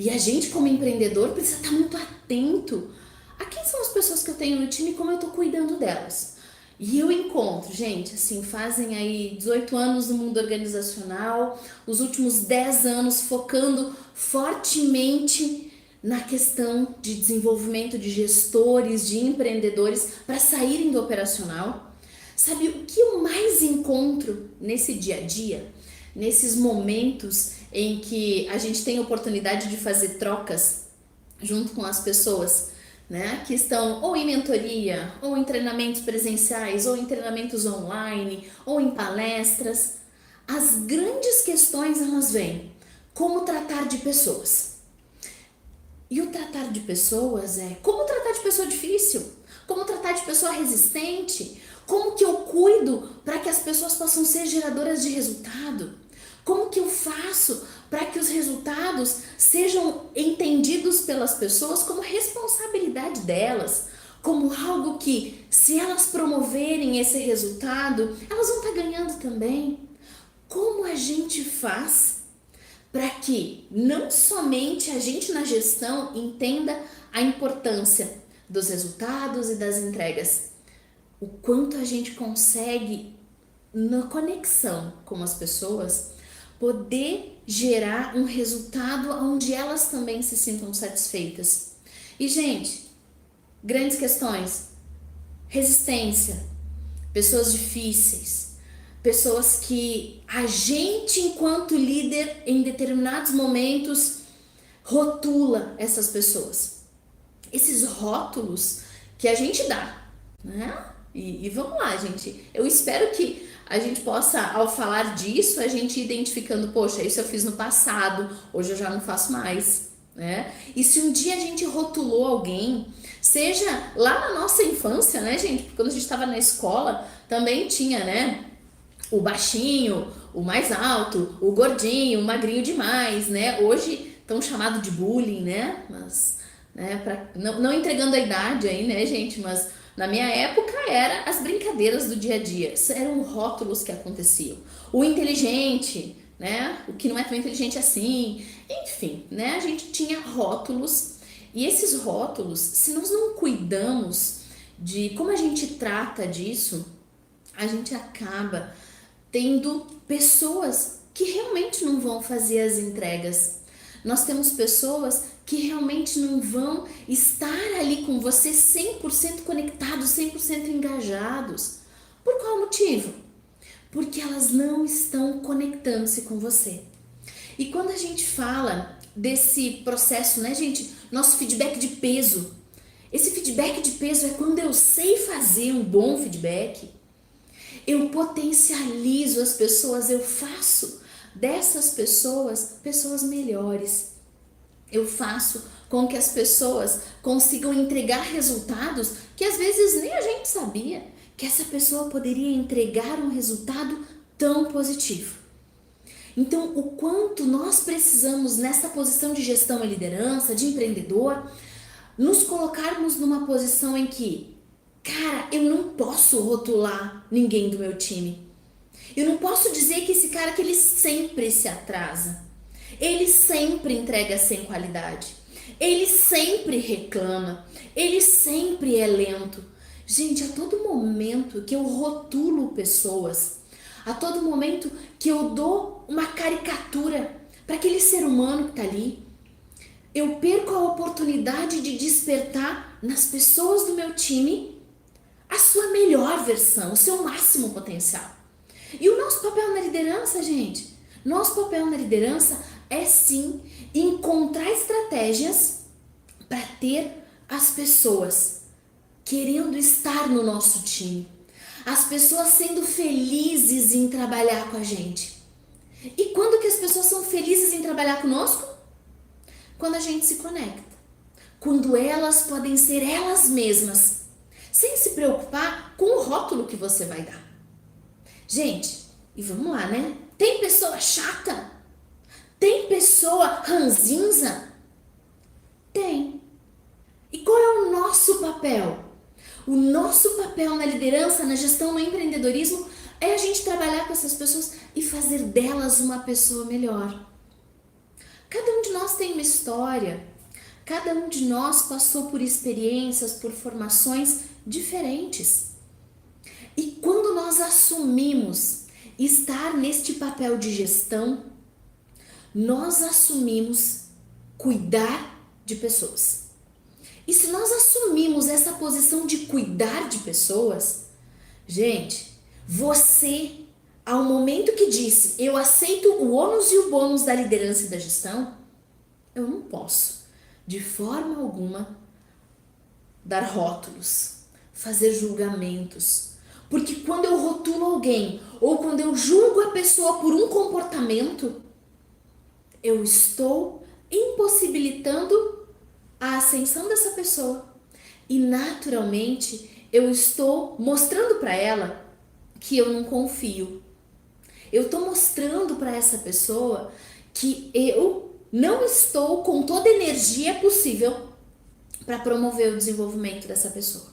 E a gente, como empreendedor, precisa estar muito atento a quem são as pessoas que eu tenho no time e como eu tô cuidando delas. E eu encontro, gente, assim, fazem aí 18 anos no mundo organizacional, os últimos 10 anos focando fortemente na questão de desenvolvimento de gestores, de empreendedores para saírem do operacional. Sabe o que eu mais encontro nesse dia a dia, nesses momentos em que a gente tem a oportunidade de fazer trocas junto com as pessoas, né, que estão ou em mentoria, ou em treinamentos presenciais, ou em treinamentos online, ou em palestras. As grandes questões elas vêm: como tratar de pessoas. E o tratar de pessoas é como tratar de pessoa difícil, como tratar de pessoa resistente, como que eu cuido para que as pessoas possam ser geradoras de resultado, como que eu faço para que os resultados sejam entendidos pelas pessoas como responsabilidade delas, como algo que, se elas promoverem esse resultado, elas vão estar ganhando também. Como a gente faz para que não somente a gente na gestão entenda a importância dos resultados e das entregas, o quanto a gente consegue, na conexão com as pessoas, poder gerar um resultado onde elas também se sintam satisfeitas. E, gente, grandes questões: resistência, pessoas difíceis, pessoas que a gente, enquanto líder, em determinados momentos, rotula essas pessoas. Esses rótulos que a gente dá, né? E vamos lá, gente. Eu espero que a gente possa, ao falar disso, a gente ir identificando, poxa, isso eu fiz no passado, hoje eu já não faço mais, né? E se um dia a gente rotulou alguém, seja lá na nossa infância, né, gente? Porque quando a gente estava na escola, também tinha, né, o baixinho, o mais alto, o gordinho, o magrinho demais, né? Hoje estão chamados de bullying, né? Mas, né, não entregando a idade aí, né, gente? Mas na minha época era as brincadeiras do dia a dia, eram rótulos que aconteciam. O inteligente, né? O que não é tão inteligente assim, enfim, né? A gente tinha rótulos, e esses rótulos, se nós não cuidamos de como a gente trata disso, a gente acaba tendo pessoas que realmente não vão fazer as entregas. Nós temos pessoas que realmente não vão estar ali com você 100% conectados, 100% engajados. Por qual motivo? Porque elas não estão conectando-se com você. E quando a gente fala desse processo, né, gente, nosso feedback de peso. Esse feedback de peso é quando eu sei fazer um bom feedback, eu potencializo as pessoas, eu faço dessas pessoas pessoas melhores. Eu faço com que as pessoas consigam entregar resultados que às vezes nem a gente sabia que essa pessoa poderia entregar um resultado tão positivo. Então, o quanto nós precisamos nessa posição de gestão e liderança, de empreendedor, nos colocarmos numa posição em que, cara, eu não posso rotular ninguém do meu time. Eu não posso dizer que esse cara que ele sempre se atrasa. Ele sempre entrega sem qualidade. Ele sempre reclama. Ele sempre é lento. Gente, a todo momento que eu rotulo pessoas, a todo momento que eu dou uma caricatura para aquele ser humano que está ali, eu perco a oportunidade de despertar nas pessoas do meu time a sua melhor versão, o seu máximo potencial. E o nosso papel na liderança, gente, nosso papel na liderança é sim encontrar estratégias para ter as pessoas querendo estar no nosso time, as pessoas sendo felizes em trabalhar com a gente. E quando que as pessoas são felizes em trabalhar conosco? Quando a gente se conecta, quando elas podem ser elas mesmas, sem se preocupar com o rótulo que você vai dar. Gente, e vamos lá, né? Tem pessoa chata? Tem pessoa ranzinza? Tem. E qual é o nosso papel? O nosso papel na liderança, na gestão, no empreendedorismo é a gente trabalhar com essas pessoas e fazer delas uma pessoa melhor. Cada um de nós tem uma história, cada um de nós passou por experiências, por formações diferentes. E quando nós assumimos estar neste papel de gestão, nós assumimos cuidar de pessoas. E se nós assumimos essa posição de cuidar de pessoas, gente, você, ao momento que disse, eu aceito o ônus e o bônus da liderança e da gestão, eu não posso, de forma alguma, dar rótulos, fazer julgamentos. Porque quando eu rotulo alguém, ou quando eu julgo a pessoa por um comportamento, eu estou impossibilitando a ascensão dessa pessoa. E naturalmente, eu estou mostrando para ela que eu não confio. Eu estou mostrando para essa pessoa que eu não estou com toda a energia possível para promover o desenvolvimento dessa pessoa.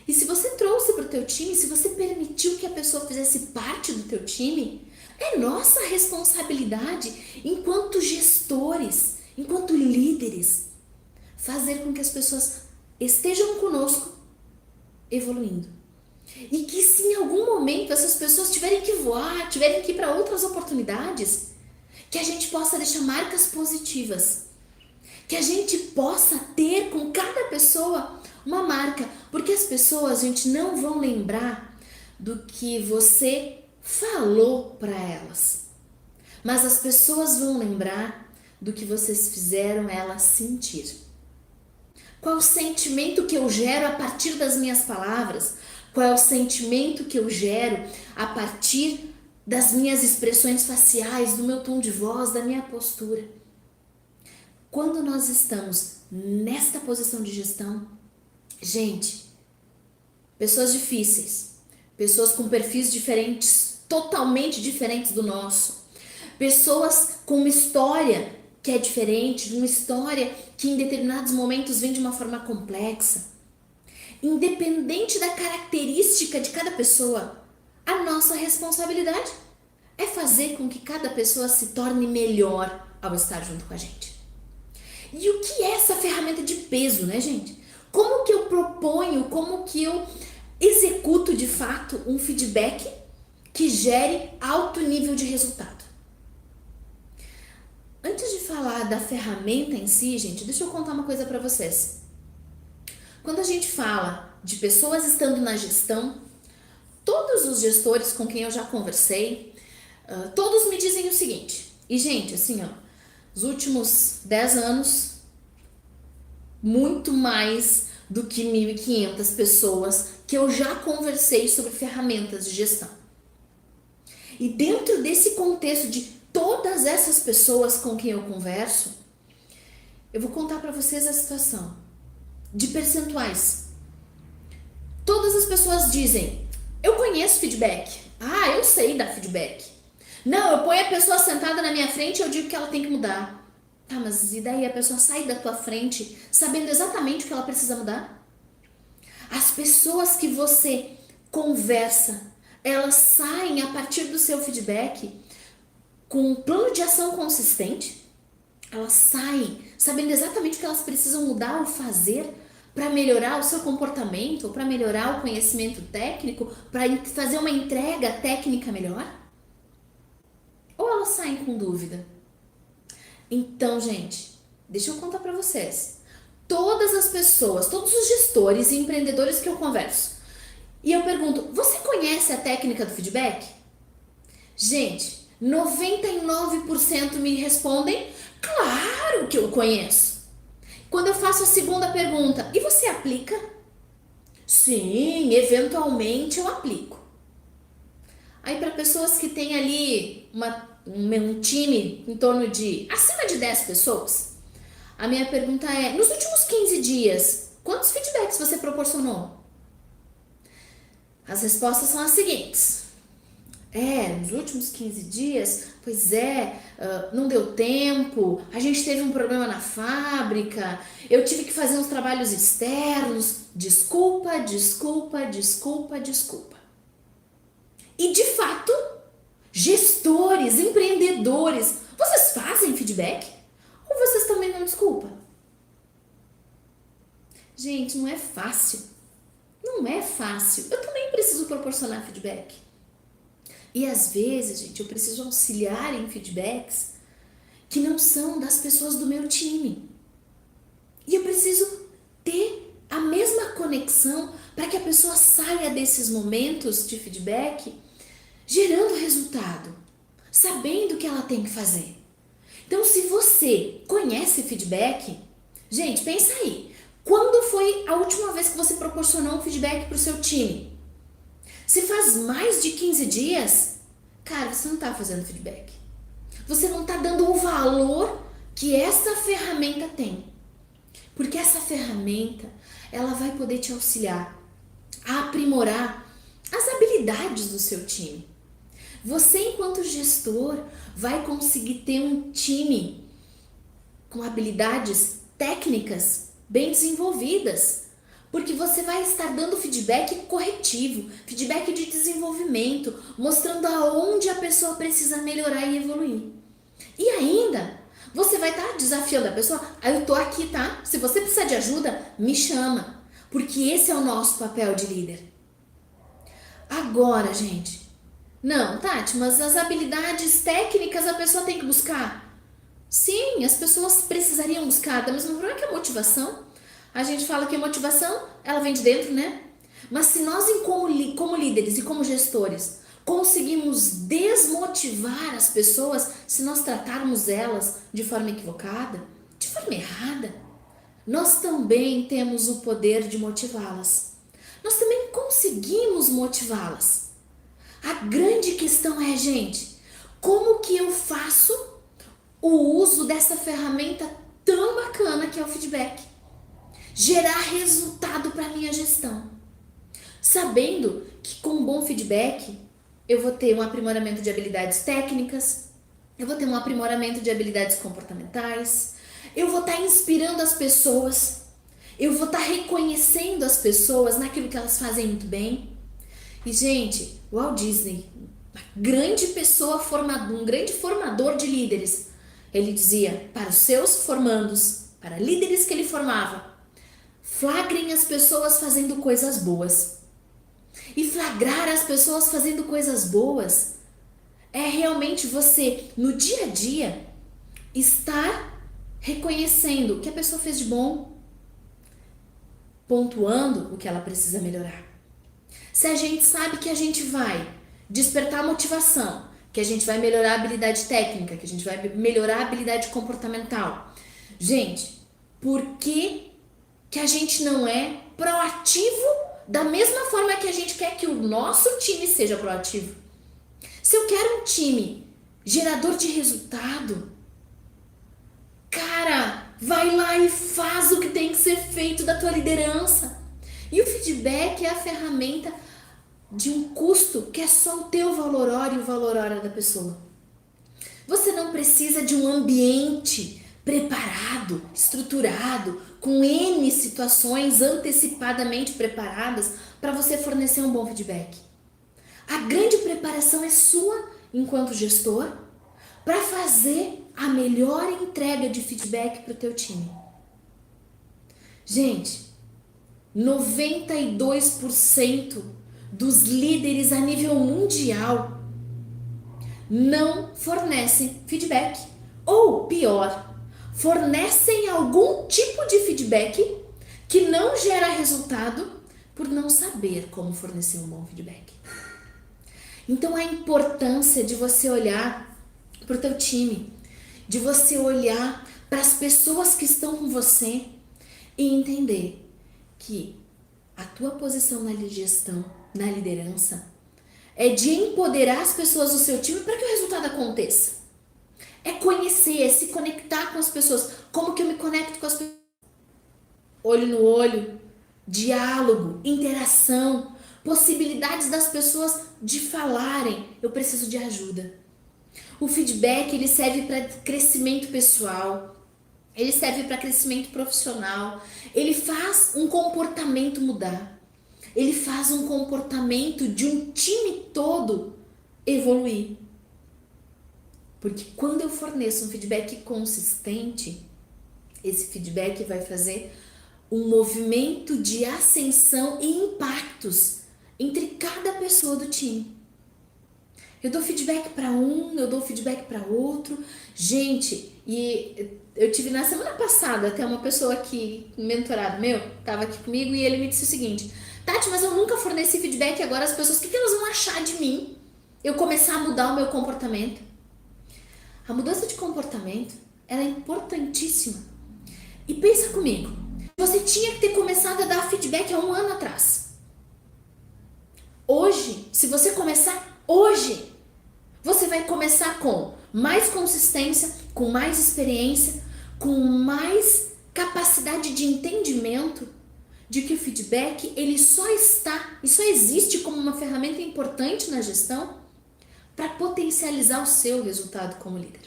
E se você trouxe para o teu time, se você permitiu que a pessoa fizesse parte do teu time, é nossa responsabilidade enquanto gestores, enquanto líderes, fazer com que as pessoas estejam conosco evoluindo. E que se em algum momento essas pessoas tiverem que voar, tiverem que ir para outras oportunidades, que a gente possa deixar marcas positivas. Que a gente possa ter com cada pessoa uma marca. Porque as pessoas, gente, não vão lembrar do que você falou para elas. Mas as pessoas vão lembrar do que vocês fizeram elas sentir. Qual é o sentimento que eu gero a partir das minhas palavras? Qual é o sentimento que eu gero a partir das minhas expressões faciais, do meu tom de voz, da minha postura? Quando nós estamos nesta posição de gestão, gente, pessoas difíceis, pessoas com perfis diferentes, totalmente diferentes do nosso, pessoas com uma história que é diferente, uma história que em determinados momentos vem de uma forma complexa. Independente da característica de cada pessoa, a nossa responsabilidade é fazer com que cada pessoa se torne melhor ao estar junto com a gente. E o que é essa ferramenta de peso, né, gente? Como que eu proponho, como que eu executo de fato um feedback que gere alto nível de resultado? Antes de falar da ferramenta em si, gente, deixa eu contar uma coisa para vocês. Quando a gente fala de pessoas estando na gestão, todos os gestores com quem eu já conversei, todos me dizem o seguinte. E, gente, assim, ó, os últimos 10 anos, muito mais do que 1.500 pessoas que eu já conversei sobre ferramentas de gestão. E dentro desse contexto de todas essas pessoas com quem eu converso, eu vou contar para vocês a situação de percentuais. Todas as pessoas dizem, eu conheço feedback. Ah, eu sei dar feedback. Não, eu ponho a pessoa sentada na minha frente e eu digo que ela tem que mudar. Tá, mas e daí a pessoa sai da tua frente sabendo exatamente o que ela precisa mudar? As pessoas que você conversa, elas saem a partir do seu feedback com um plano de ação consistente? Elas saem sabendo exatamente o que elas precisam mudar ou fazer para melhorar o seu comportamento, para melhorar o conhecimento técnico, para fazer uma entrega técnica melhor? Ou elas saem com dúvida? Então, gente, deixa eu contar para vocês. Todas as pessoas, todos os gestores e empreendedores que eu converso, e eu pergunto, você conhece a técnica do feedback? Gente, 99% me respondem, claro que eu conheço. Quando eu faço a segunda pergunta, e você aplica? Sim, eventualmente eu aplico. Aí para pessoas que têm ali um time em torno de acima de 10 pessoas, a minha pergunta é, nos últimos 15 dias, quantos feedbacks você proporcionou? As respostas são as seguintes. Nos últimos 15 dias, pois não deu tempo, a gente teve um problema na fábrica, eu tive que fazer uns trabalhos externos, desculpa, desculpa, desculpa, desculpa. E de fato, gestores, empreendedores, Vocês fazem feedback? Ou vocês também não desculpa? Gente, não é fácil. Não é fácil. Eu também preciso proporcionar feedback. E às vezes, gente, eu preciso auxiliar em feedbacks que não são das pessoas do meu time. E eu preciso ter a mesma conexão para que a pessoa saia desses momentos de feedback gerando resultado, sabendo o que ela tem que fazer. Então, se você conhece feedback, gente, pensa aí. Quando foi a última vez que você proporcionou um feedback para o seu time? Se faz mais de 15 dias, cara, você não está fazendo feedback. Você não está dando o valor que essa ferramenta tem. Porque essa ferramenta, ela vai poder te auxiliar a aprimorar as habilidades do seu time. Você, enquanto gestor, vai conseguir ter um time com habilidades técnicas bem desenvolvidas, porque você vai estar dando feedback corretivo, feedback de desenvolvimento, mostrando aonde a pessoa precisa melhorar e evoluir. E ainda, você vai estar desafiando a pessoa. Eu tô aqui, tá? Se você precisar de ajuda, me chama, porque esse é o nosso papel de líder. Agora, gente, não, Tati, mas as habilidades técnicas a pessoa tem que buscar. Sim, as pessoas precisariam buscar, da mesma forma que a motivação. A gente fala que a motivação, ela vem de dentro, né? Mas se nós, como líderes e como gestores, conseguimos desmotivar as pessoas, se nós tratarmos elas de forma equivocada, de forma errada, nós também temos o poder de motivá-las. Nós também conseguimos motivá-las. A grande questão é, gente, como que eu faço o uso dessa ferramenta tão bacana que é o feedback? Gerar resultado para minha gestão. Sabendo que com um bom feedback, eu vou ter um aprimoramento de habilidades técnicas, eu vou ter um aprimoramento de habilidades comportamentais, eu vou estar inspirando as pessoas, eu vou estar reconhecendo as pessoas naquilo que elas fazem muito bem. E, gente, Walt Disney, uma grande pessoa, um grande formador de líderes, ele dizia para os seus formandos, para líderes que ele formava, flagrem as pessoas fazendo coisas boas. E flagrar as pessoas fazendo coisas boas é realmente você, no dia a dia, estar reconhecendo o que a pessoa fez de bom, pontuando o que ela precisa melhorar. Se a gente sabe que a gente vai despertar a motivação, que a gente vai melhorar a habilidade técnica, que a gente vai melhorar a habilidade comportamental. Gente, por que a gente não é proativo da mesma forma que a gente quer que o nosso time seja proativo? Se eu quero um time gerador de resultado, cara, vai lá e faz o que tem que ser feito da tua liderança. E o feedback é a ferramenta de um custo que é só o teu valor hora e o valor hora da pessoa. Você não precisa de um ambiente preparado, estruturado, com N situações antecipadamente preparadas para você fornecer um bom feedback. A grande preparação é sua, enquanto gestor, para fazer a melhor entrega de feedback para o teu time. Gente, 92% dos líderes a nível mundial não fornecem feedback. Ou pior, fornecem algum tipo de feedback que não gera resultado por não saber como fornecer um bom feedback. Então a importância de você olhar para o teu time, de você olhar para as pessoas que estão com você e entender que a tua posição na gestão, na liderança, é de empoderar as pessoas do seu time para que o resultado aconteça. É conhecer, é se conectar com as pessoas. Como que eu me conecto com as pessoas? Olho no olho, diálogo, interação, possibilidades das pessoas de falarem. Eu preciso de ajuda. O feedback, ele serve para crescimento pessoal, ele serve para crescimento profissional, ele faz um comportamento mudar, ele faz um comportamento de um time todo evoluir. Porque quando eu forneço um feedback consistente, esse feedback vai fazer um movimento de ascensão e impactos entre cada pessoa do time. Eu dou feedback para um, eu dou feedback para outro. Gente, e eu tive na semana passada até uma pessoa aqui, um mentorado meu, tava aqui comigo e ele me disse o seguinte: Tati, mas eu nunca forneci feedback, agora as pessoas, o que elas vão achar de mim? Eu começar a mudar o meu comportamento. A mudança de comportamento, ela é importantíssima. E pensa comigo, você tinha que ter começado a dar feedback há um ano atrás. Hoje, se você começar hoje, você vai começar com mais consistência, com mais experiência, com mais capacidade de entendimento de que o feedback ele só está e só existe como uma ferramenta importante na gestão para potencializar o seu resultado como líder.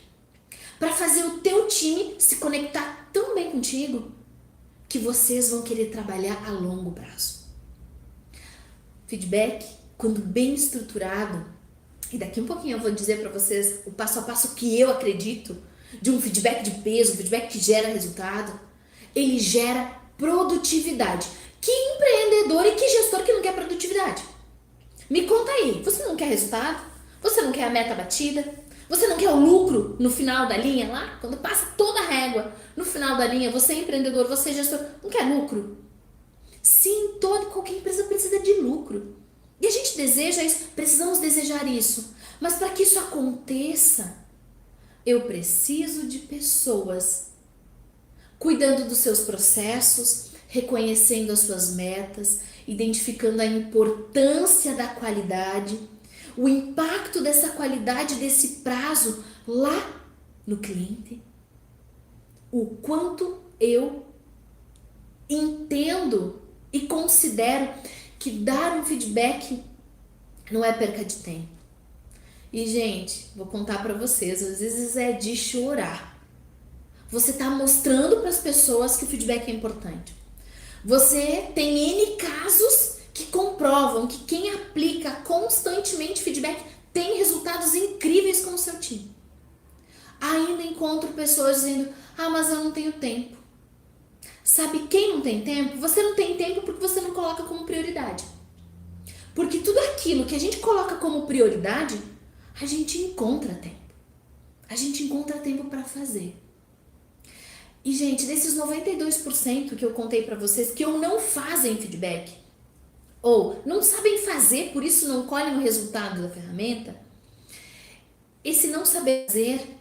Para fazer o teu time se conectar tão bem contigo que vocês vão querer trabalhar a longo prazo. Feedback, quando bem estruturado, e daqui um pouquinho eu vou dizer para vocês o passo a passo que eu acredito de um feedback de peso, um feedback que gera resultado, ele gera produtividade. Que empreendedor e que gestor que não quer produtividade? Me conta aí, você não quer resultado? Você não quer a meta batida? Você não quer o lucro no final da linha lá? Quando passa toda a régua no final da linha, você é empreendedor, você é gestor, não quer lucro? Sim, qualquer empresa precisa de lucro. E a gente deseja isso, precisamos desejar isso. Mas para que isso aconteça, eu preciso de pessoas cuidando dos seus processos, reconhecendo as suas metas, identificando a importância da qualidade, o impacto dessa qualidade, desse prazo lá no cliente, o quanto eu entendo e considero que dar um feedback não é perca de tempo. E, gente, vou contar pra vocês, às vezes é de chorar. Você tá mostrando para as pessoas que o feedback é importante. Você tem N casos que comprovam que quem aplica constantemente feedback tem resultados incríveis com o seu time. Ainda encontro pessoas dizendo: mas eu não tenho tempo. Sabe quem não tem tempo? Você não tem tempo porque você não coloca como prioridade. Porque tudo aquilo que a gente coloca como prioridade, a gente encontra tempo. A gente encontra tempo para fazer. E, gente, desses 92% que eu contei para vocês que não fazem feedback, ou não sabem fazer, por isso não colhem o resultado da ferramenta, esse não saber fazer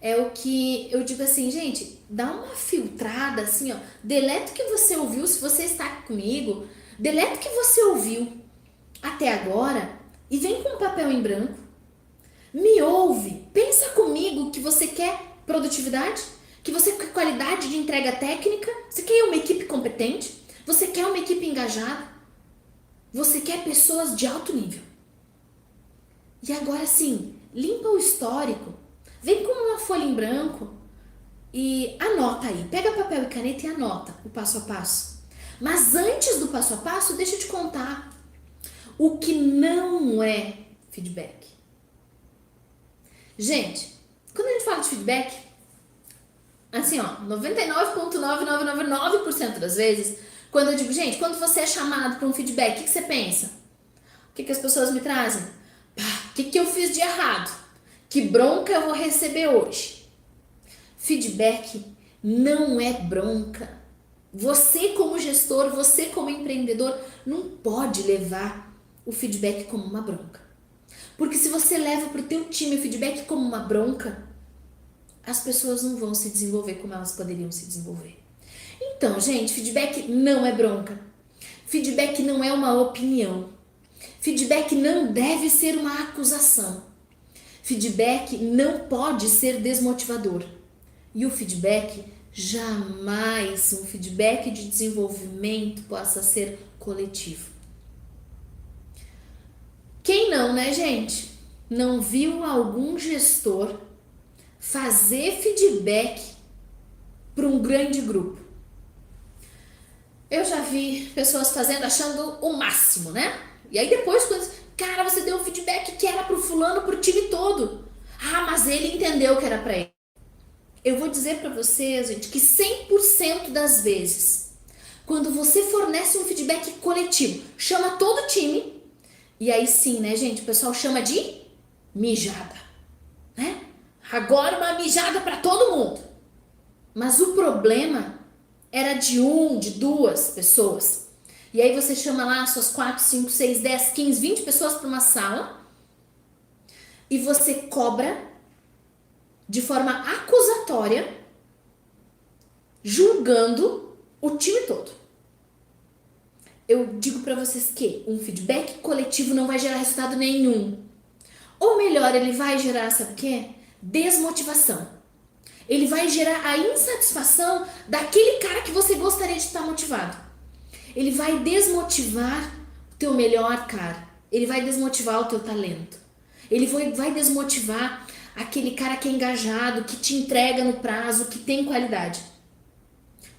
é o que eu digo assim, gente, dá uma filtrada assim, ó, deleta o que você ouviu, se você está aqui comigo, deleta o que você ouviu até agora e vem com um papel em branco, me ouve, pensa comigo que você quer produtividade, que você quer qualidade de entrega técnica, você quer uma equipe competente, você quer uma equipe engajada, você quer pessoas de alto nível. E agora sim, limpa o histórico, vem com uma folha em branco e anota aí, pega papel e caneta e anota o passo a passo. Mas antes do passo a passo, deixa eu te contar o que não é feedback. Gente, quando a gente fala de feedback, assim, ó, 99,9999% das vezes, quando eu digo, gente, quando você é chamado para um feedback, o que você pensa? O que as pessoas me trazem? O que eu fiz de errado? Que bronca eu vou receber hoje? Feedback não é bronca. Você como gestor, você como empreendedor, não pode levar o feedback como uma bronca. Porque se você leva para o teu time o feedback como uma bronca, as pessoas não vão se desenvolver como elas poderiam se desenvolver. Então, gente, feedback não é bronca. Feedback não é uma opinião. Feedback não deve ser uma acusação. Feedback não pode ser desmotivador. E o feedback, jamais um feedback de desenvolvimento possa ser coletivo. Quem não, né, gente? Não viu algum gestor fazer feedback para um grande grupo? Eu já vi pessoas fazendo achando o máximo, né? E aí depois, quando, cara, você deu um feedback que era pro fulano, pro time todo. Ah, mas ele entendeu que era para ele. Eu vou dizer para vocês, gente, que 100% das vezes, quando você fornece um feedback coletivo, chama todo o time, e aí sim, né, gente, o pessoal chama de mijada, né? Agora uma mijada para todo mundo. Mas o problema era de de duas pessoas. E aí você chama lá suas 4, 5, 6, 10, 15, 20 pessoas para uma sala e você cobra de forma acusatória, julgando o time todo. Eu digo para vocês que um feedback coletivo não vai gerar resultado nenhum. Ou melhor, ele vai gerar, sabe o quê? Desmotivação. Ele vai gerar a insatisfação daquele cara que você gostaria de estar motivado. Ele vai desmotivar o teu melhor cara. Ele vai desmotivar o teu talento. Ele vai desmotivar aquele cara que é engajado, que te entrega no prazo, que tem qualidade.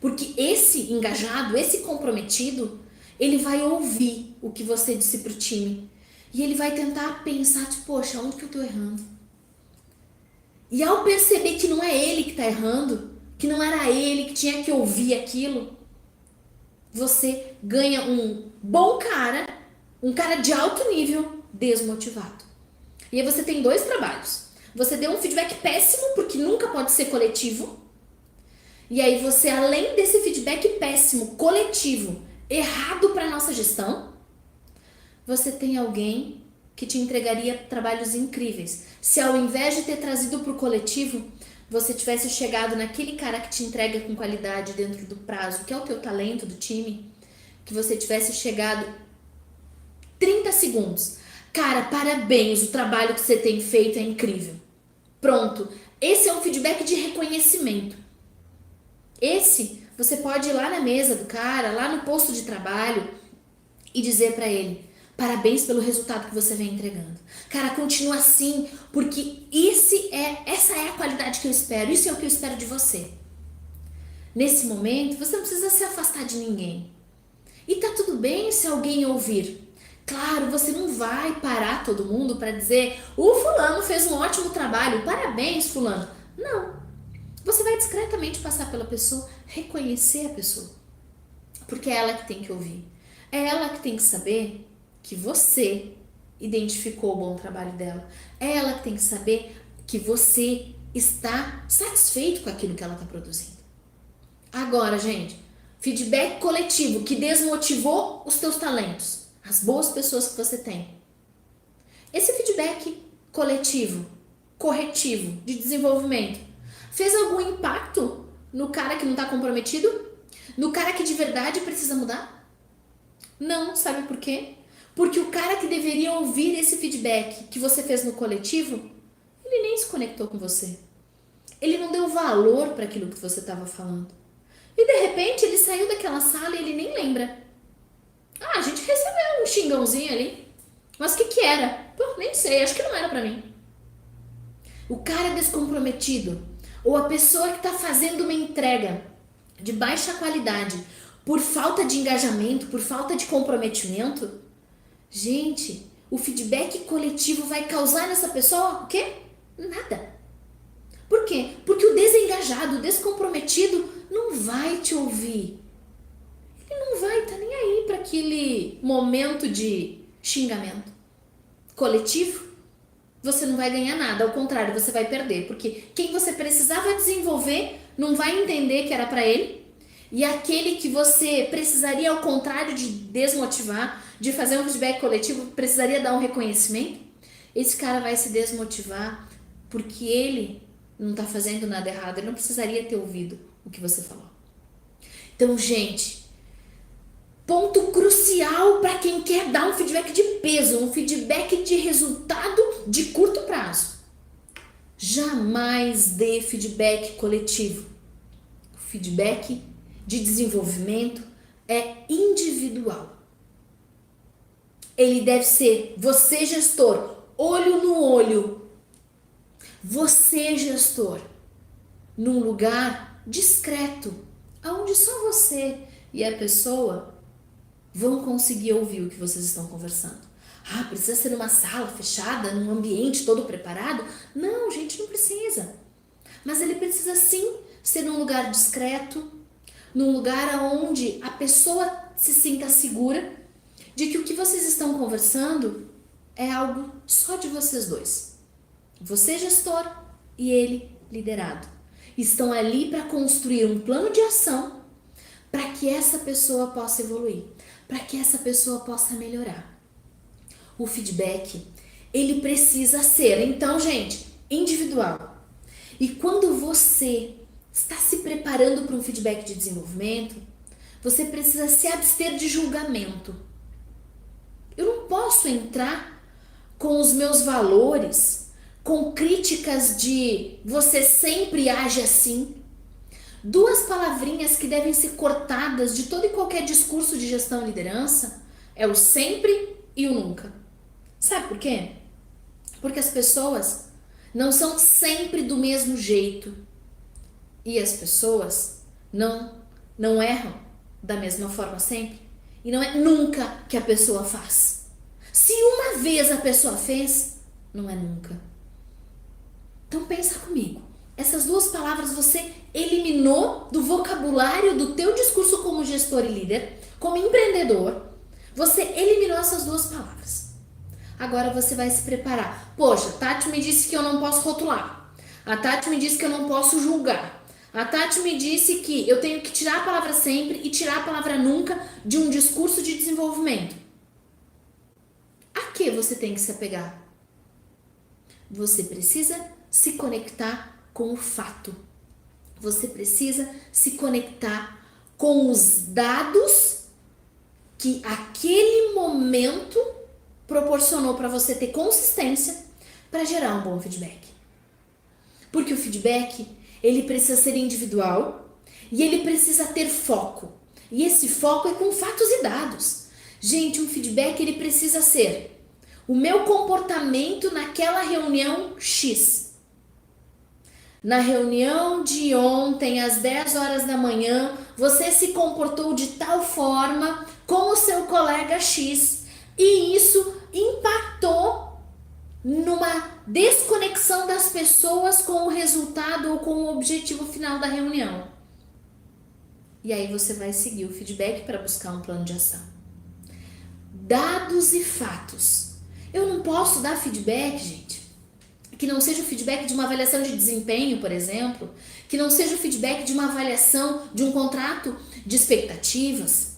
Porque esse engajado, esse comprometido, ele vai ouvir o que você disse pro time. E ele vai tentar pensar, tipo, poxa, onde que eu tô errando? E ao perceber que não é ele que tá errando, que não era ele que tinha que ouvir aquilo, você ganha um bom cara, um cara de alto nível, desmotivado. E aí você tem dois trabalhos. Você deu um feedback péssimo, porque nunca pode ser coletivo. E aí você, além desse feedback péssimo, coletivo, errado para nossa gestão, você tem alguém que te entregaria trabalhos incríveis. Se ao invés de ter trazido para o coletivo, você tivesse chegado naquele cara que te entrega com qualidade dentro do prazo, que é o teu talento do time, que você tivesse chegado 30 segundos. Cara, parabéns, o trabalho que você tem feito é incrível. Pronto, esse é um feedback de reconhecimento. Esse, você pode ir lá na mesa do cara, lá no posto de trabalho e dizer para ele: parabéns pelo resultado que você vem entregando. Cara, continua assim, porque essa é a qualidade que eu espero, isso é o que eu espero de você. Nesse momento, você não precisa se afastar de ninguém. E tá tudo bem se alguém ouvir. Claro, você não vai parar todo mundo para dizer: o fulano fez um ótimo trabalho, parabéns, fulano. Não. Você vai discretamente passar pela pessoa, reconhecer a pessoa. Porque é ela que tem que ouvir. É ela que tem que saber que você identificou o bom trabalho dela. É ela que tem que saber que você está satisfeito com aquilo que ela está produzindo. Agora, gente, feedback coletivo que desmotivou os teus talentos, as boas pessoas que você tem. Esse feedback coletivo, corretivo, de desenvolvimento, fez algum impacto no cara que não está comprometido? No cara que de verdade precisa mudar? Não, sabe por quê? Porque o cara que deveria ouvir esse feedback que você fez no coletivo, ele nem se conectou com você. Ele não deu valor para aquilo que você estava falando. E de repente ele saiu daquela sala e ele nem lembra. Ah, a gente recebeu um xingãozinho ali. Mas o que era? Pô, nem sei, acho que não era para mim. O cara descomprometido, ou a pessoa que está fazendo uma entrega de baixa qualidade por falta de engajamento, por falta de comprometimento, gente, o feedback coletivo vai causar nessa pessoa o quê? Nada. Por quê? Porque o desengajado, o descomprometido não vai te ouvir. Ele não vai estar nem aí para aquele momento de xingamento coletivo. Você não vai ganhar nada, ao contrário, você vai perder, porque quem você precisava desenvolver não vai entender que era para ele, e aquele que você precisaria, ao contrário de desmotivar, de fazer um feedback coletivo, precisaria dar um reconhecimento, esse cara vai se desmotivar porque ele não tá fazendo nada errado, ele não precisaria ter ouvido o que você falou. Então, gente, ponto crucial para quem quer dar um feedback de peso, um feedback de resultado de curto prazo. Jamais dê feedback coletivo. O feedback de desenvolvimento é individual. Ele deve ser você, gestor, olho no olho. Você, gestor, num lugar discreto, onde só você e a pessoa vão conseguir ouvir o que vocês estão conversando. Ah, precisa ser numa sala fechada, num ambiente todo preparado? Não, gente, não precisa. Mas ele precisa sim ser num lugar discreto, num lugar onde a pessoa se sinta segura de que o que vocês estão conversando é algo só de vocês dois. Você, gestor, e ele, liderado. Estão ali para construir um plano de ação para que essa pessoa possa evoluir, para que essa pessoa possa melhorar. O feedback, ele precisa ser, então, gente, individual. E quando você está se preparando para um feedback de desenvolvimento, você precisa se abster de julgamento. Eu não posso entrar com os meus valores, com críticas de você sempre age assim. Duas palavrinhas que devem ser cortadas de todo e qualquer discurso de gestão e liderança é o sempre e o nunca. Sabe por quê? Porque as pessoas não são sempre do mesmo jeito. E as pessoas não erram da mesma forma sempre. E não é nunca que a pessoa faz. Se uma vez a pessoa fez, não é nunca. Então pensa comigo. Essas duas palavras você eliminou do vocabulário do teu discurso como gestor e líder, como empreendedor. Você eliminou essas duas palavras. Agora você vai se preparar. Poxa, a Tati me disse que eu não posso rotular. A Tati me disse que eu não posso julgar. A Tati me disse que eu tenho que tirar a palavra sempre e tirar a palavra nunca de um discurso de desenvolvimento. A que você tem que se apegar? Você precisa se conectar com o fato. Você precisa se conectar com os dados que aquele momento proporcionou para você ter consistência para gerar um bom feedback. Porque o feedback, ele precisa ser individual e ele precisa ter foco. E esse foco é com fatos e dados. Gente, um feedback, ele precisa ser o meu comportamento naquela reunião X. Na reunião de ontem, às 10 horas da manhã, você se comportou de tal forma com o seu colega X. E isso impactou numa desconexão das pessoas com o resultado ou com o objetivo final da reunião. E aí você vai seguir o feedback para buscar um plano de ação. Dados e fatos. Eu não posso dar feedback, gente, que não seja o feedback de uma avaliação de desempenho, por exemplo, que não seja o feedback de uma avaliação de um contrato de expectativas,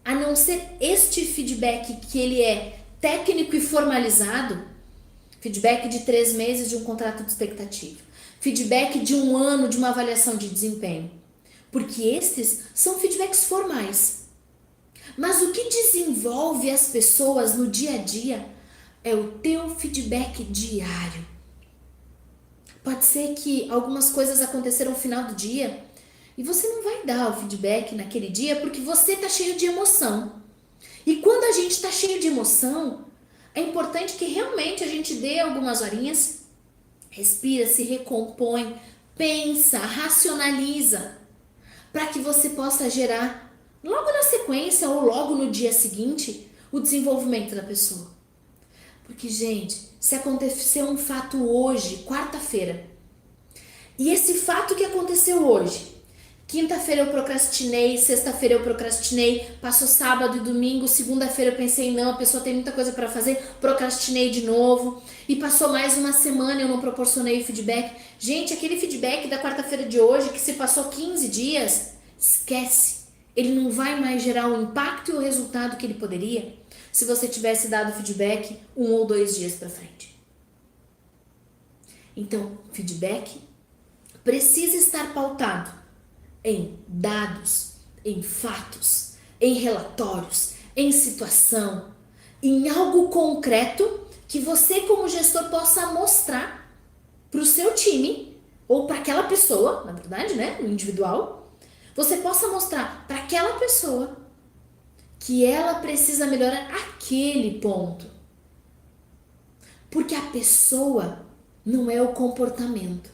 a não ser este feedback que ele é técnico e formalizado, feedback de 3 meses de um contrato de expectativa, feedback de 1 ano de uma avaliação de desempenho, porque estes são feedbacks formais. Mas o que desenvolve as pessoas no dia a dia é o teu feedback diário. Pode ser que algumas coisas aconteceram no final do dia e você não vai dar o feedback naquele dia porque você está cheio de emoção. E quando a gente está cheio de emoção, é importante que realmente a gente dê algumas horinhas, respira, se recompõe, pensa, racionaliza, para que você possa gerar logo na sequência ou logo no dia seguinte o desenvolvimento da pessoa. Porque, gente, se acontecer um fato hoje, quarta-feira, e esse fato que aconteceu hoje, quinta-feira eu procrastinei, sexta-feira eu procrastinei, passou sábado e domingo, segunda-feira eu pensei, não, a pessoa tem muita coisa para fazer, procrastinei de novo, e passou mais uma semana e eu não proporcionei o feedback. Gente, aquele feedback da quarta-feira de hoje, que se passou 15 dias, esquece. Ele não vai mais gerar o impacto e o resultado que ele poderia se você tivesse dado feedback 1 ou 2 dias para frente. Então, feedback precisa estar pautado em dados, em fatos, em relatórios, em situação, em algo concreto que você como gestor possa mostrar para o seu time ou para aquela pessoa, na verdade, né, no individual, você possa mostrar para aquela pessoa que ela precisa melhorar aquele ponto. Porque a pessoa não é o comportamento.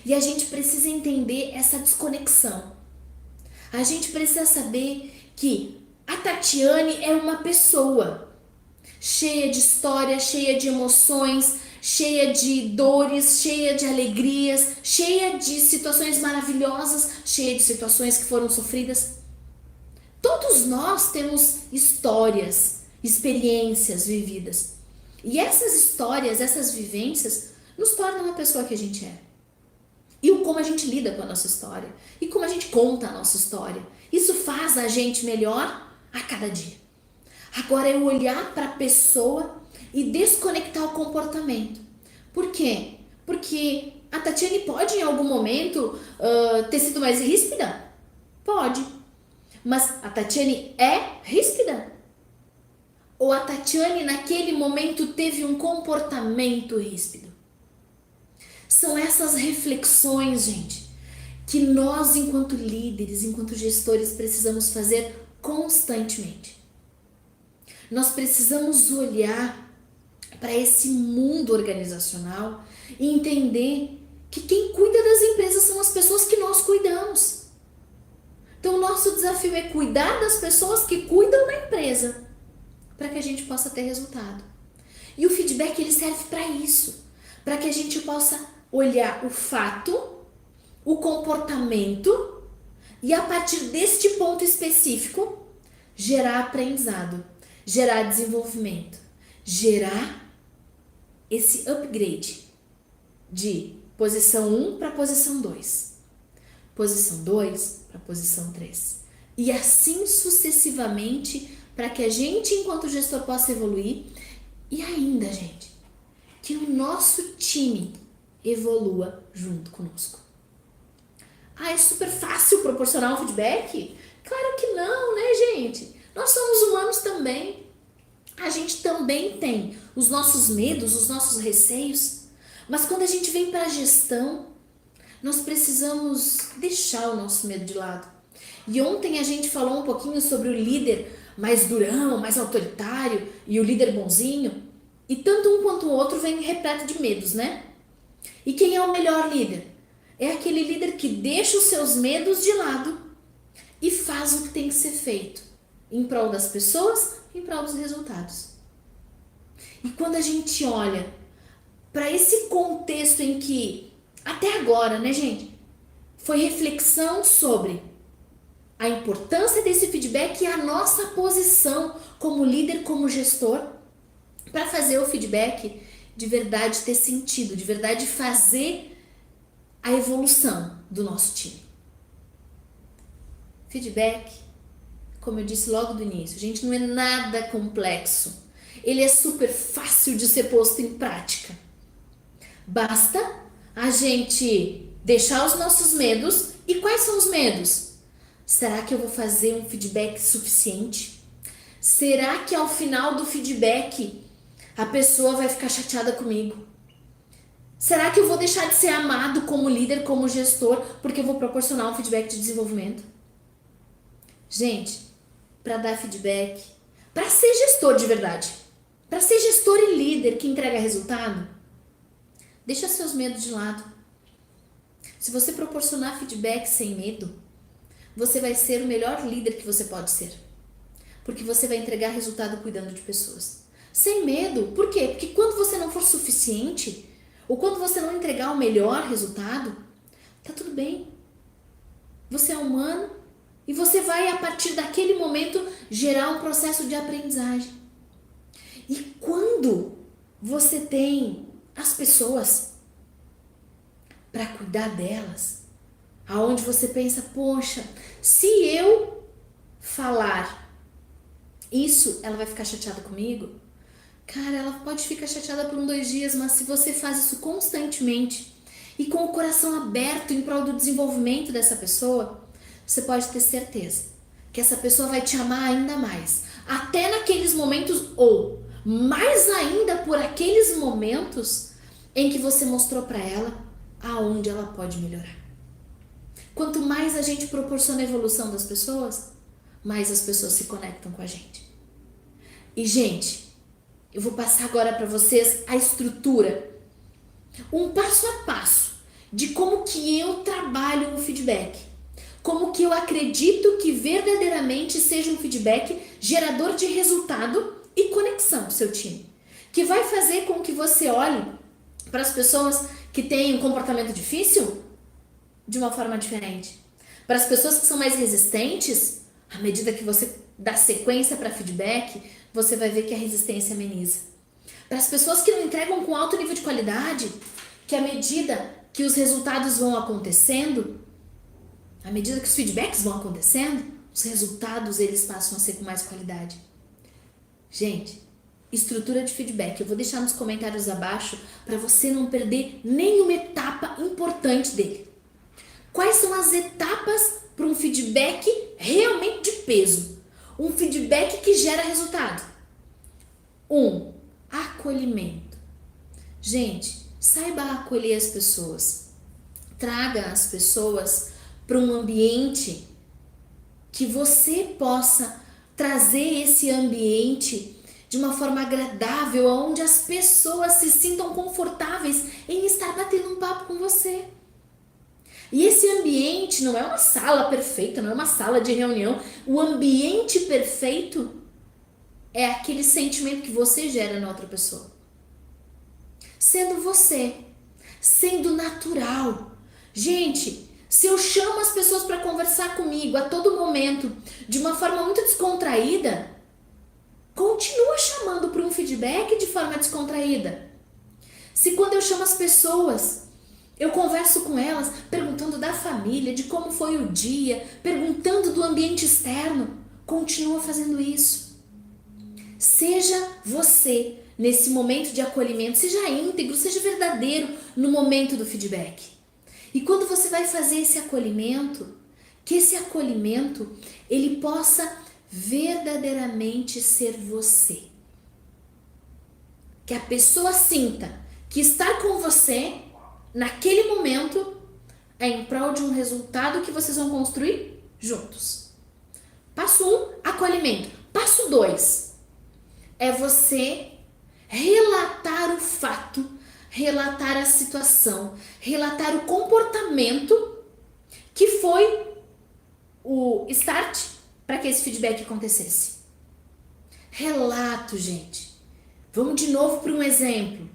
E a gente precisa entender essa desconexão. A gente precisa saber que A Tatiane é uma pessoa cheia de história, cheia de emoções, cheia de dores, cheia de alegrias, cheia de situações maravilhosas, cheia de situações que foram sofridas. Todos nós temos histórias, experiências vividas. E essas histórias, essas vivências, nos tornam a pessoa que a gente é. E o como a gente lida com a nossa história. E como a gente conta a nossa história. Isso faz a gente melhor a cada dia. Agora é olhar para a pessoa e desconectar o comportamento. Por quê? Porque a Tatiane pode em algum momento ter sido mais ríspida? Pode. Mas a Tatiane é ríspida? Ou a Tatiane naquele momento teve um comportamento ríspido? São essas reflexões, gente, que nós enquanto líderes, enquanto gestores precisamos fazer constantemente. Nós precisamos olhar para esse mundo organizacional e entender que quem cuida das empresas são as pessoas que nós cuidamos. Então, o nosso desafio é cuidar das pessoas que cuidam da empresa, para que a gente possa ter resultado. E o feedback ele serve para isso, para que a gente possa olhar o fato, o comportamento e a partir deste ponto específico gerar aprendizado, gerar desenvolvimento, gerar esse upgrade de posição 1 para posição 2, posição 2 para posição 3 e assim sucessivamente para que a gente enquanto gestor possa evoluir e ainda, gente, que o nosso time evolua junto conosco. Ah, é super fácil proporcionar um feedback? Claro que não, né, gente? Nós somos humanos também. A gente também tem os nossos medos, os nossos receios. Mas quando a gente vem para a gestão, nós precisamos deixar o nosso medo de lado. E ontem a gente falou um pouquinho sobre o líder mais durão, mais autoritário e o líder bonzinho. E tanto um quanto o outro vem repleto de medos, né? E quem é o melhor líder? É aquele líder que deixa os seus medos de lado e faz o que tem que ser feito em prol das pessoas, em prol dos resultados. E quando a gente olha para esse contexto em que, até agora, né, gente, foi reflexão sobre a importância desse feedback e a nossa posição como líder, como gestor, para fazer o feedback de verdade ter sentido, de verdade fazer a evolução do nosso time. Feedback, como eu disse logo do início, gente, não é nada complexo. Ele é super fácil de ser posto em prática. Basta a gente deixar os nossos medos. E quais são os medos? Será que eu vou fazer um feedback suficiente? Será que ao final do feedback a pessoa vai ficar chateada comigo? Será que eu vou deixar de ser amado como líder, como gestor, porque eu vou proporcionar um feedback de desenvolvimento? Gente, para dar feedback, para ser gestor de verdade, para ser gestor e líder que entrega resultado, deixa seus medos de lado. Se você proporcionar feedback sem medo, você vai ser o melhor líder que você pode ser. Porque você vai entregar resultado cuidando de pessoas. Sem medo, por quê? Porque quando você não for suficiente, ou quando você não entregar o melhor resultado, tá tudo bem. Você é humano e você vai, a partir daquele momento, gerar um processo de aprendizagem. E quando você tem as pessoas para cuidar delas, aonde você pensa, poxa, se eu falar isso, ela vai ficar chateada comigo? Cara, ela pode ficar chateada por 2 dias, mas se você faz isso constantemente e com o coração aberto em prol do desenvolvimento dessa pessoa, você pode ter certeza que essa pessoa vai te amar ainda mais. Até naqueles momentos, ou mais ainda por aqueles momentos em que você mostrou para ela aonde ela pode melhorar. Quanto mais a gente proporciona a evolução das pessoas, mais as pessoas se conectam com a gente. E, gente, eu vou passar agora para vocês a estrutura, um passo a passo de como que eu trabalho o feedback, como que eu acredito que verdadeiramente seja um feedback gerador de resultado e conexão do seu time, que vai fazer com que você olhe para as pessoas que têm um comportamento difícil de uma forma diferente. Para as pessoas que são mais resistentes, à medida que você dá sequência para feedback, você vai ver que a resistência ameniza. Para as pessoas que não entregam com alto nível de qualidade, que à medida que os resultados vão acontecendo, à medida que os feedbacks vão acontecendo, os resultados eles passam a ser com mais qualidade. Gente, estrutura de feedback, eu vou deixar nos comentários abaixo para você não perder nenhuma etapa importante dele. Quais são as etapas para um feedback realmente de peso? Um feedback que gera resultado. 1. Acolhimento. Gente, saiba acolher as pessoas. Traga as pessoas para um ambiente que você possa trazer esse ambiente de uma forma agradável, onde as pessoas se sintam confortáveis em estar batendo um papo com você. E esse ambiente não é uma sala perfeita, não é uma sala de reunião. O ambiente perfeito é aquele sentimento que você gera na outra pessoa. Sendo você, sendo natural. Gente, se eu chamo as pessoas para conversar comigo a todo momento de uma forma muito descontraída, continua chamando para um feedback de forma descontraída. Se quando eu chamo as pessoas, eu converso com elas perguntando da família, de como foi o dia, perguntando do ambiente externo, continua fazendo isso. Seja você nesse momento de acolhimento, seja íntegro, seja verdadeiro no momento do feedback. E quando você vai fazer esse acolhimento, que esse acolhimento ele possa verdadeiramente ser você. Que a pessoa sinta que estar com você naquele momento é em prol de um resultado que vocês vão construir juntos. Passo 1, acolhimento. Passo 2, é você relatar o fato, relatar a situação, relatar o comportamento que foi o start para que esse feedback acontecesse. Relato, gente. Vamos de novo para um exemplo.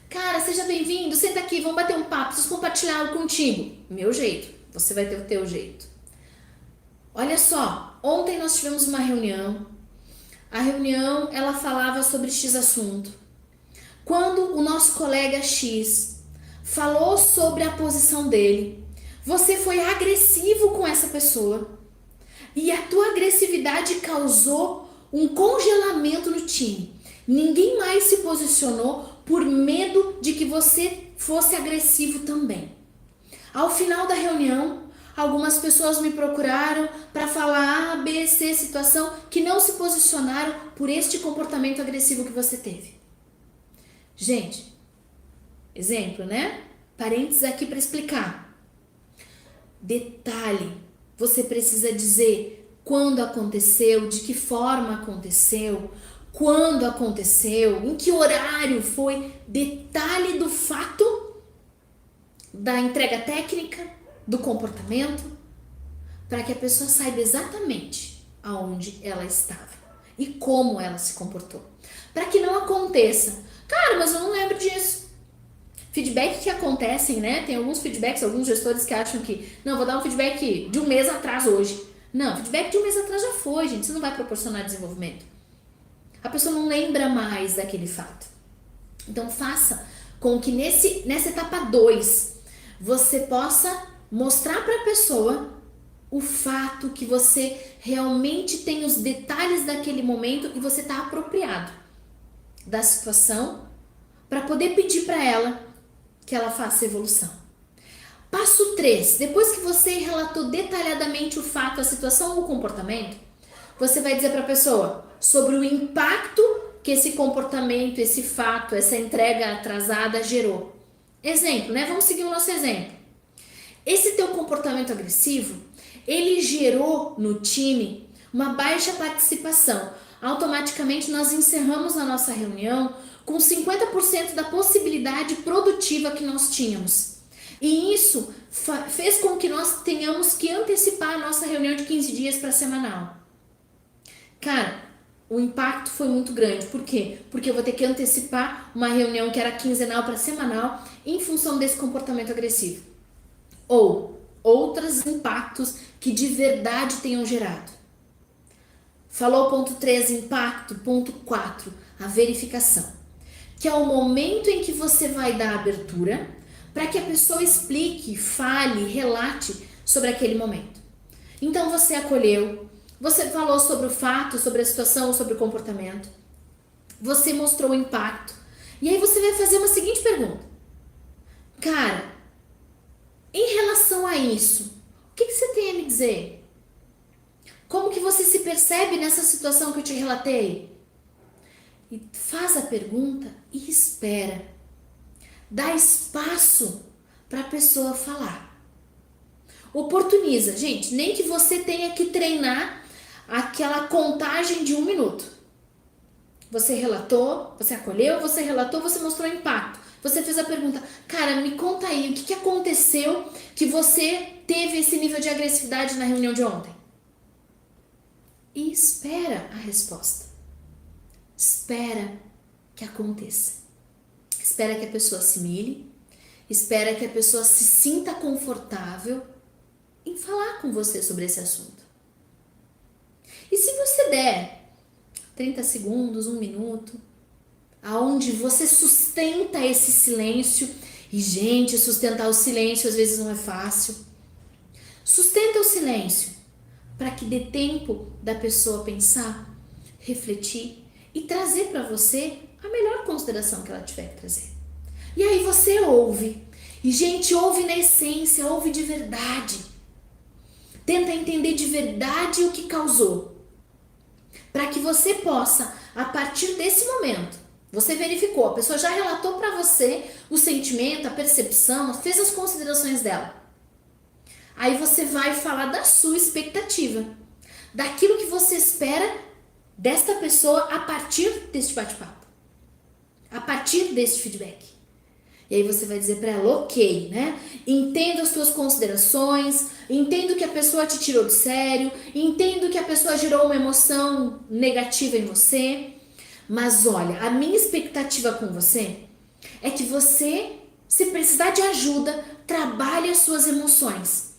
Cara, seja bem-vindo, senta aqui, vamos bater um papo, preciso compartilhar algo contigo. Meu jeito, você vai ter o teu jeito. Olha só, ontem nós tivemos uma reunião. A reunião, ela falava sobre X assunto. Quando o nosso colega X falou sobre a posição dele, você foi agressivo com essa pessoa e a tua agressividade causou um congelamento no time. Ninguém mais se posicionou por medo de que você fosse agressivo também. Ao final da reunião, algumas pessoas me procuraram para falar A, B, C situação que não se posicionaram por este comportamento agressivo que você teve. Gente, exemplo, né? Parênteses aqui para explicar. Detalhe, você precisa dizer quando aconteceu, de que forma aconteceu, quando aconteceu, em que horário foi, detalhe do fato, da entrega técnica, do comportamento, para que a pessoa saiba exatamente aonde ela estava e como ela se comportou. Para que não aconteça, cara, mas eu não lembro disso. Feedback que acontecem, né? Tem alguns feedbacks, alguns gestores que acham que, não, vou dar um feedback de um mês atrás hoje. Não, feedback de um mês atrás já foi, gente, isso não vai proporcionar desenvolvimento. A pessoa não lembra mais daquele fato. Então faça com que nessa etapa 2 você possa mostrar para a pessoa o fato que você realmente tem os detalhes daquele momento e você está apropriado da situação para poder pedir para ela que ela faça evolução. Passo 3, depois que você relatou detalhadamente o fato, a situação ou o comportamento, você vai dizer para a pessoa sobre o impacto que esse comportamento, esse fato, essa entrega atrasada gerou. Exemplo, né? Vamos seguir o nosso exemplo. Esse teu comportamento agressivo, ele gerou no time uma baixa participação. Automaticamente nós encerramos a nossa reunião com 50% da possibilidade produtiva que nós tínhamos. E isso fez com que nós tenhamos que antecipar a nossa reunião de 15 dias para semanal. Cara, o impacto foi muito grande. Por quê? Porque eu vou ter que antecipar uma reunião que era quinzenal para semanal em função desse comportamento agressivo. Ou outros impactos que de verdade tenham gerado. Falou ponto 3, impacto. Ponto 4, a verificação. Que é o momento em que você vai dar abertura para que a pessoa explique, fale, relate sobre aquele momento. Então você acolheu, você falou sobre o fato, sobre a situação, sobre o comportamento. Você mostrou o impacto. E aí você vai fazer uma seguinte pergunta. Cara, em relação a isso, o que você tem a me dizer? Como que você se percebe nessa situação que eu te relatei? E faz a pergunta e espera. Dá espaço para a pessoa falar. Oportuniza. Gente, nem que você tenha que treinar aquela contagem de 1 minuto. Você relatou, você acolheu, você relatou, você mostrou impacto. Você fez a pergunta, cara, me conta aí, o que aconteceu que você teve esse nível de agressividade na reunião de ontem? E espera a resposta. Espera que aconteça. Espera que a pessoa assimile. Espera que a pessoa se sinta confortável em falar com você sobre esse assunto. E se você der 30 segundos, 1 minuto, aonde você sustenta esse silêncio, e gente, sustentar o silêncio às vezes não é fácil. Sustenta o silêncio para que dê tempo da pessoa pensar, refletir e trazer para você a melhor consideração que ela tiver que trazer. E aí você ouve. E gente, ouve na essência, ouve de verdade. Tenta entender de verdade o que causou. Para que você possa, a partir desse momento, você verificou, a pessoa já relatou para você o sentimento, a percepção, fez as considerações dela. Aí você vai falar da sua expectativa, daquilo que você espera desta pessoa a partir deste bate-papo, a partir deste feedback. E aí você vai dizer para ela, ok, né? Entendo as suas considerações, entendo que a pessoa te tirou do sério, entendo que a pessoa gerou uma emoção negativa em você, mas olha, a minha expectativa com você é que você, se precisar de ajuda, trabalhe as suas emoções.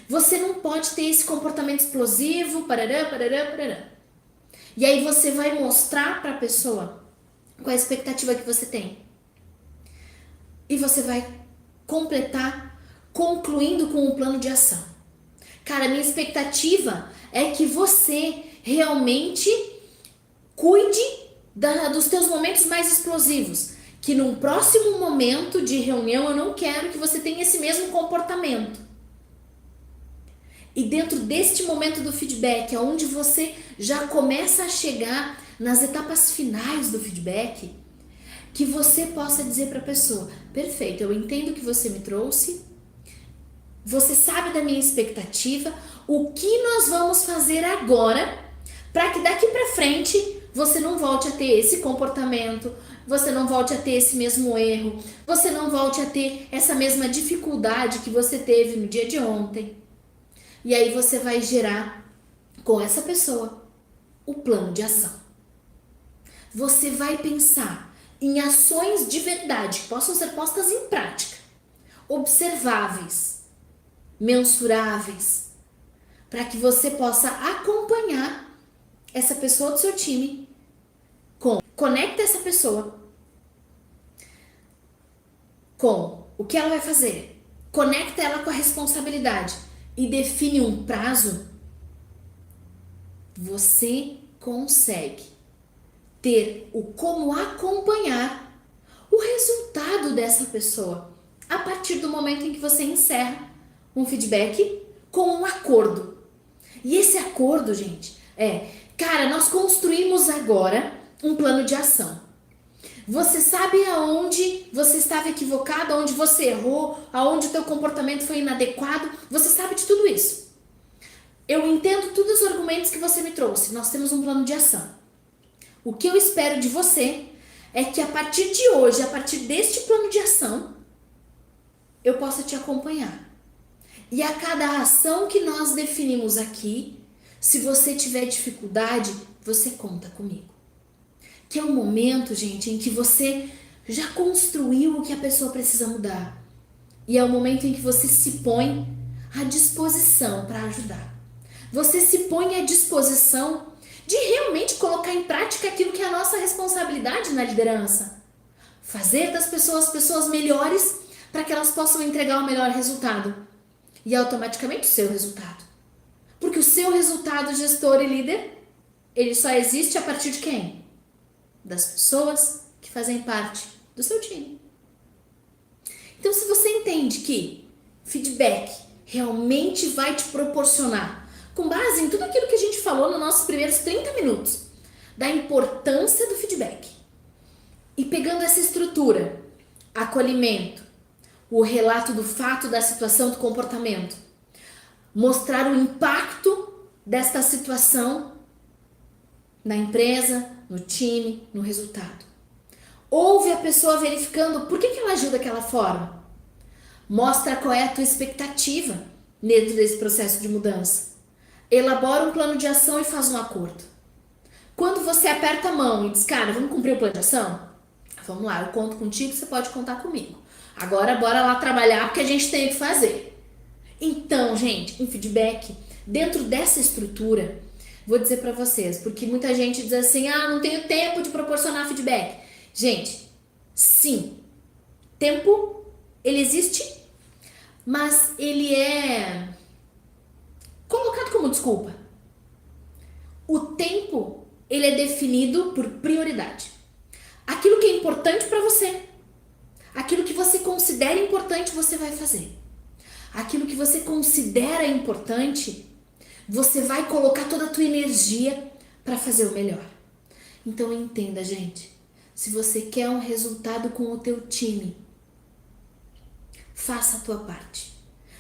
Você não pode ter esse comportamento explosivo, parará, parará, parará. E aí você vai mostrar para a pessoa qual é a expectativa que você tem. E você vai completar, concluindo com um plano de ação. Cara, minha expectativa é que você realmente cuide dos teus momentos mais explosivos. Que num próximo momento de reunião eu não quero que você tenha esse mesmo comportamento. E dentro deste momento do feedback, onde você já começa a chegar nas etapas finais do feedback, que você possa dizer para a pessoa, perfeito, eu entendo que você me trouxe, você sabe da minha expectativa, o que nós vamos fazer agora para que daqui para frente você não volte a ter esse comportamento, você não volte a ter esse mesmo erro, você não volte a ter essa mesma dificuldade que você teve no dia de ontem. E aí você vai gerar com essa pessoa o plano de ação. Você vai pensar em ações de verdade que possam ser postas em prática, observáveis, mensuráveis, para que você possa acompanhar essa pessoa do seu time. Conecta essa pessoa com o que ela vai fazer, conecta ela com a responsabilidade e define um prazo. Você consegue ter o como acompanhar o resultado dessa pessoa a partir do momento em que você encerra um feedback com um acordo. E esse acordo, gente, cara, nós construímos agora um plano de ação. Você sabe aonde você estava equivocado, aonde você errou, aonde o teu comportamento foi inadequado, você sabe de tudo isso. Eu entendo todos os argumentos que você me trouxe, nós temos um plano de ação. O que eu espero de você é que a partir de hoje, a partir deste plano de ação, eu possa te acompanhar. E a cada ação que nós definimos aqui, se você tiver dificuldade, você conta comigo. Que é o momento, gente, em que você já construiu o que a pessoa precisa mudar. E é o momento em que você se põe à disposição para ajudar. Você se põe à disposição de realmente colocar em prática aquilo que é a nossa responsabilidade na liderança. Fazer das pessoas melhores para que elas possam entregar o melhor resultado. E automaticamente o seu resultado. Porque o seu resultado, gestor e líder, ele só existe a partir de quem? Das pessoas que fazem parte do seu time. Então, se você entende que feedback realmente vai te proporcionar, com base em tudo aquilo que a gente falou nos nossos primeiros 30 minutos, da importância do feedback, e pegando essa estrutura, acolhimento, o relato do fato, da situação, do comportamento, mostrar o impacto desta situação na empresa, no time, no resultado. Ouve a pessoa verificando por que ela agiu daquela forma. Mostra qual é a tua expectativa dentro desse processo de mudança. Elabora um plano de ação e faz um acordo. Quando você aperta a mão e diz, cara, vamos cumprir o plano de ação? Vamos lá, eu conto contigo, você pode contar comigo. Agora bora lá trabalhar porque a gente tem o que fazer. Então, gente, um feedback dentro dessa estrutura, vou dizer pra vocês, porque muita gente diz assim, não tenho tempo de proporcionar feedback. Gente, sim, tempo, ele existe, mas ele é colocado como desculpa. O tempo, ele é definido por prioridade. Aquilo que é importante pra você, aquilo que você considera importante, você vai fazer. Aquilo que você considera importante, você vai colocar toda a tua energia para fazer o melhor. Então entenda, gente, se você quer um resultado com o teu time, faça a tua parte.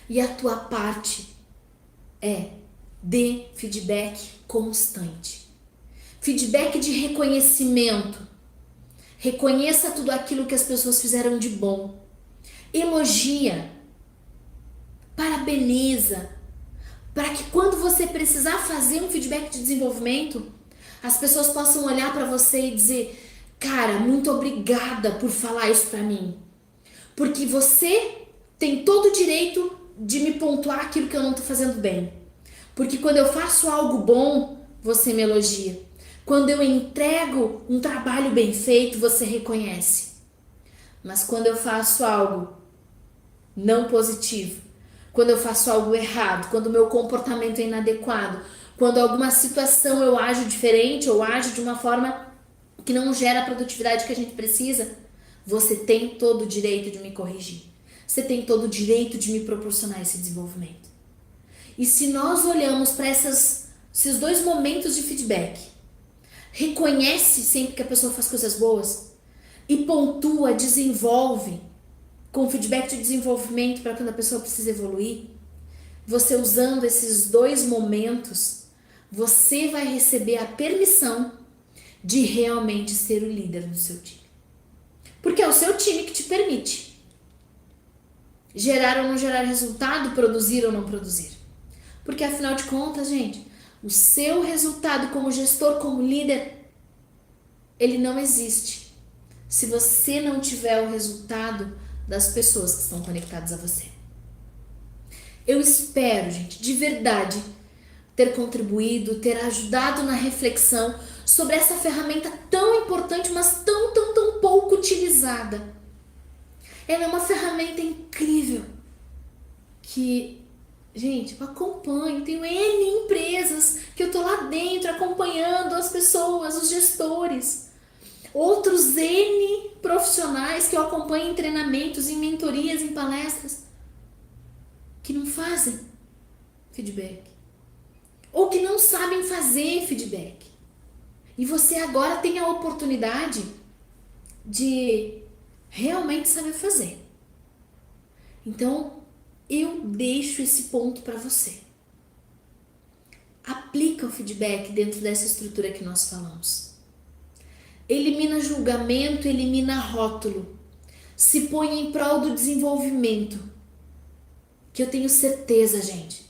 E a tua parte é dê feedback constante. Feedback de reconhecimento. Reconheça tudo aquilo que as pessoas fizeram de bom. Elogia. Parabeniza. Para que quando você precisar fazer um feedback de desenvolvimento, as pessoas possam olhar para você e dizer, cara, muito obrigada por falar isso para mim. Porque você tem todo o direito de me pontuar aquilo que eu não tô fazendo bem. Porque quando eu faço algo bom, você me elogia. Quando eu entrego um trabalho bem feito, você reconhece. Mas quando eu faço algo não positivo, quando eu faço algo errado, quando o meu comportamento é inadequado, quando alguma situação eu ajo diferente ou ajo de uma forma que não gera a produtividade que a gente precisa, você tem todo o direito de me corrigir. Você tem todo o direito de me proporcionar esse desenvolvimento. E se nós olhamos para esses dois momentos de feedback, reconhece sempre que a pessoa faz coisas boas e pontua, desenvolve com feedback de desenvolvimento para quando a pessoa precisa evoluir, você usando esses dois momentos, você vai receber a permissão de realmente ser o líder do seu time. Porque é o seu time que te permite gerar ou não gerar resultado, produzir ou não produzir. Porque afinal de contas, gente, o seu resultado como gestor, como líder, ele não existe se você não tiver o resultado das pessoas que estão conectadas a você. Eu espero, gente, de verdade, ter contribuído, ter ajudado na reflexão sobre essa ferramenta tão importante, mas tão pouco utilizada. Ela é uma ferramenta incrível que, gente, eu acompanho, tenho N empresas que eu tô lá dentro acompanhando as pessoas, os gestores. Outros N profissionais que eu acompanho em treinamentos, em mentorias, em palestras, que não fazem feedback. Ou que não sabem fazer feedback. E você agora tem a oportunidade de realmente saber fazer. Então, eu deixo esse ponto para você. Aplica o feedback dentro dessa estrutura que nós falamos. Elimina julgamento, elimina rótulo. Se põe em prol do desenvolvimento. que eu tenho certeza, gente,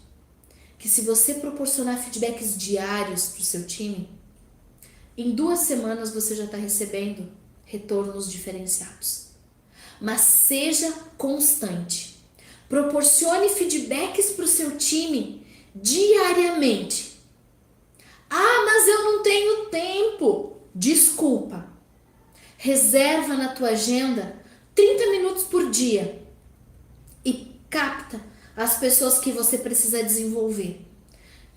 que se você proporcionar feedbacks diários para o seu time, em 2 semanas você já está recebendo retornos diferenciados. Mas seja constante. Proporcione feedbacks para o seu time diariamente. Ah, mas eu não tenho tempo. Desculpa. Reserva na tua agenda 30 minutos por dia e capta as pessoas que você precisa desenvolver.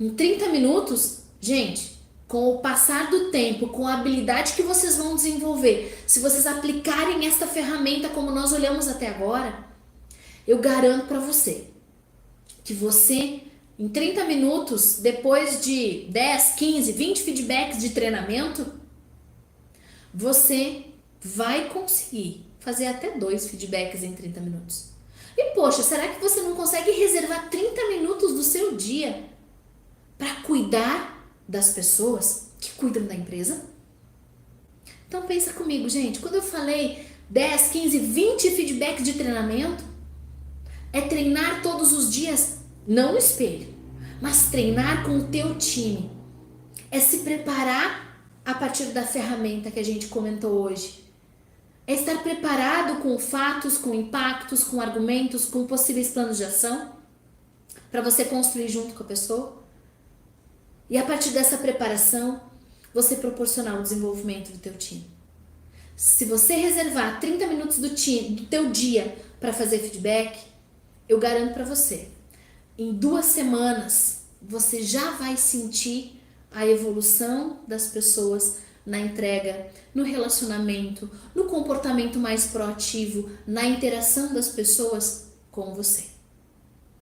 Em 30 minutos, gente, com o passar do tempo, com a habilidade que vocês vão desenvolver, se vocês aplicarem esta ferramenta como nós olhamos até agora, eu garanto para você que você, em 30 minutos, depois de 10, 15, 20 feedbacks de treinamento, você vai conseguir fazer até 2 feedbacks em 30 minutos. E poxa, será que você não consegue reservar 30 minutos do seu dia para cuidar das pessoas que cuidam da empresa? Então pensa comigo, gente, quando eu falei 10, 15, 20 feedbacks de treinamento, é treinar todos os dias, não no espelho, mas treinar com o teu time. É se preparar a partir da ferramenta que a gente comentou hoje. É estar preparado com fatos, com impactos, com argumentos, com possíveis planos de ação para você construir junto com a pessoa. E a partir dessa preparação, você proporcionar o desenvolvimento do teu time. Se você reservar 30 minutos do teu dia para fazer feedback, eu garanto para você, em 2 semanas, você já vai sentir a evolução das pessoas na entrega, no relacionamento, no comportamento mais proativo, na interação das pessoas com você.